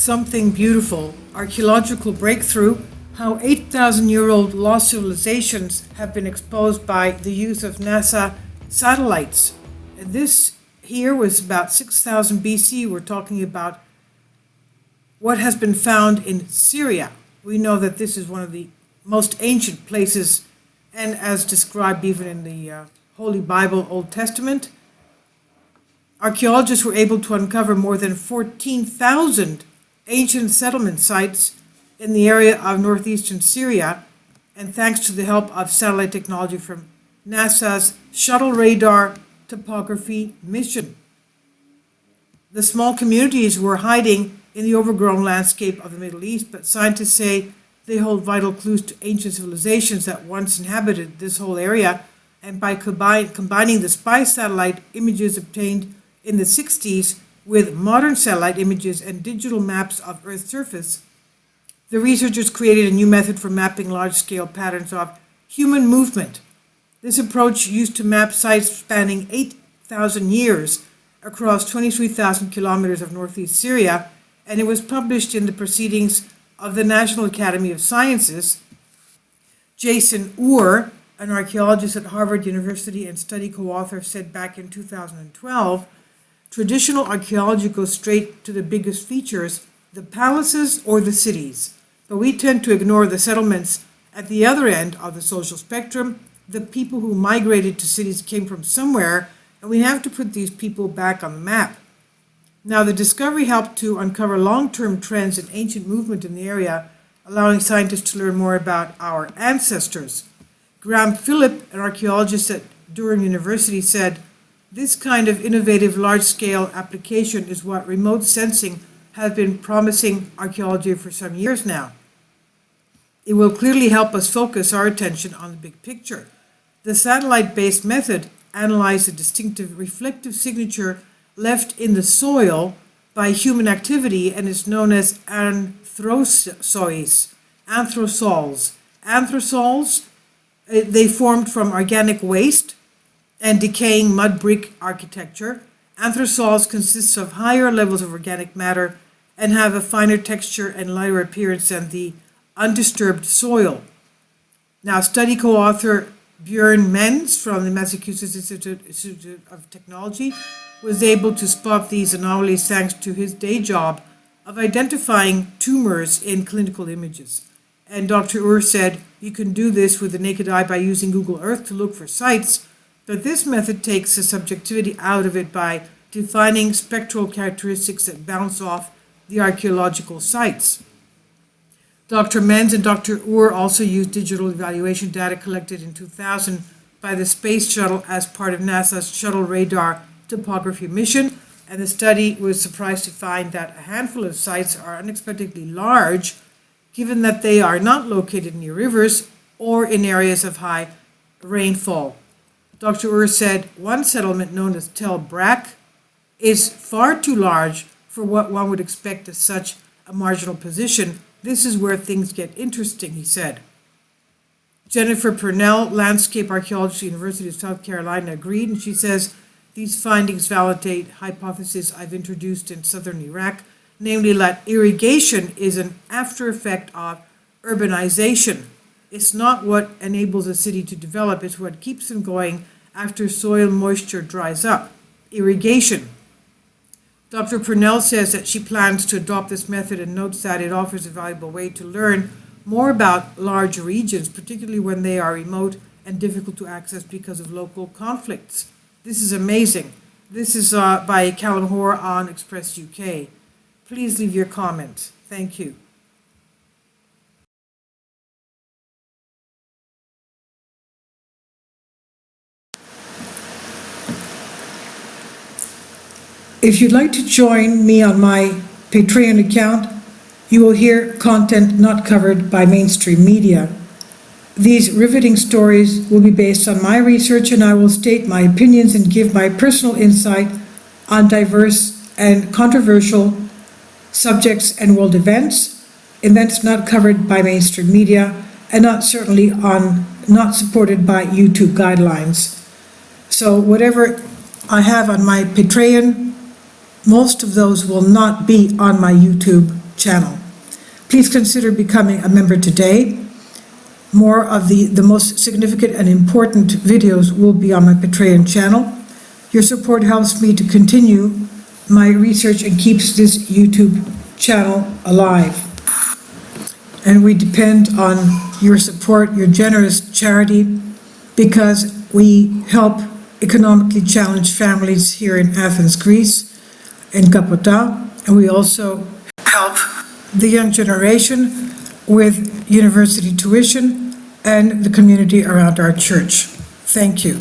something beautiful, archaeological breakthrough, how 8,000-year-old lost civilizations have been exposed by the use of NASA satellites. This here was about 6,000 BC. We're talking about what has been found in Syria. We know that this is one of the most ancient places, and as described even in the Holy Bible, Old Testament. Archaeologists were able to uncover more than 14,000 ancient settlement sites in the area of northeastern Syria, and thanks to the help of satellite technology from NASA's Shuttle Radar Topography mission. The small communities were hiding in the overgrown landscape of the Middle East, but scientists say they hold vital clues to ancient civilizations that once inhabited this whole area, and by combining the spy satellite images obtained in the 60s with modern satellite images and digital maps of Earth's surface, the researchers created a new method for mapping large-scale patterns of human movement. This approach used to map sites spanning 8,000 years across 23,000 kilometers of northeast Syria, and it was published in the Proceedings of the National Academy of Sciences. Jason Uhr, an archaeologist at Harvard University and study co-author, said back in 2012, traditional archaeology goes straight to the biggest features, the palaces or the cities, but we tend to ignore the settlements at the other end of the social spectrum. The people who migrated to cities came from somewhere, and we have to put these people back on the map. Now, the discovery helped to uncover long-term trends in ancient movement in the area, allowing scientists to learn more about our ancestors. Graham Phillip, an archaeologist at Durham University, said, "This kind of innovative large-scale application is what remote sensing has been promising archaeology for some years now. It will clearly help us focus our attention on the big picture." The satellite-based method analyzed the distinctive reflective signature left in the soil by human activity and is known as anthrozoids, anthrosols. Anthrosols, they formed from organic waste and decaying mud brick architecture. Anthrosols consists of higher levels of organic matter and have a finer texture and lighter appearance than the undisturbed soil. Now, study co-author Björn Menz from the Massachusetts Institute of Technology was able to spot these anomalies thanks to his day job of identifying tumors in clinical images. And Dr. Uhr said, "You can do this with the naked eye by using Google Earth to look for sites, but this method takes the subjectivity out of it by defining spectral characteristics that bounce off the archaeological sites." Dr. Menz and Dr. Uhr also used digital evaluation data collected in 2000 by the Space Shuttle as part of NASA's Shuttle Radar Topography mission, and the study was surprised to find that a handful of sites are unexpectedly large, given that they are not located near rivers or in areas of high rainfall. Dr. Uhr said one settlement known as Tel Brak is far too large for what one would expect at such a marginal position. "This is where things get interesting," he said. Jennifer Purnell, landscape archaeologist at the University of South Carolina, agreed, and she says, "These findings validate hypotheses I've introduced in southern Iraq, namely that irrigation is an after effect of urbanization. It's not what enables a city to develop, it's what keeps them going after soil moisture dries up. Irrigation." Dr. Purnell says that she plans to adopt this method and notes that it offers a valuable way to learn more about large regions, particularly when they are remote and difficult to access because of local conflicts. This is amazing. This is by Callum Hoare on Express UK. Please leave your comment. Thank you. If you'd like to join me on my Patreon account, you will hear content not covered by mainstream media. These riveting stories will be based on my research, and I will state my opinions and give my personal insight on diverse and controversial subjects and world events not covered by mainstream media, and not supported by YouTube guidelines. So whatever I have on my Patreon, most of those will not be on my YouTube channel. channel. Please consider becoming a member today. More of the most significant and important videos will be on my Patreon channel. Your support helps me to continue my research and keeps this YouTube channel alive. And we depend on your support, your generous charity, because we help economically challenged families here in Athens, Greece, in Kapota, and we also help the young generation with university tuition and the community around our church. Thank you.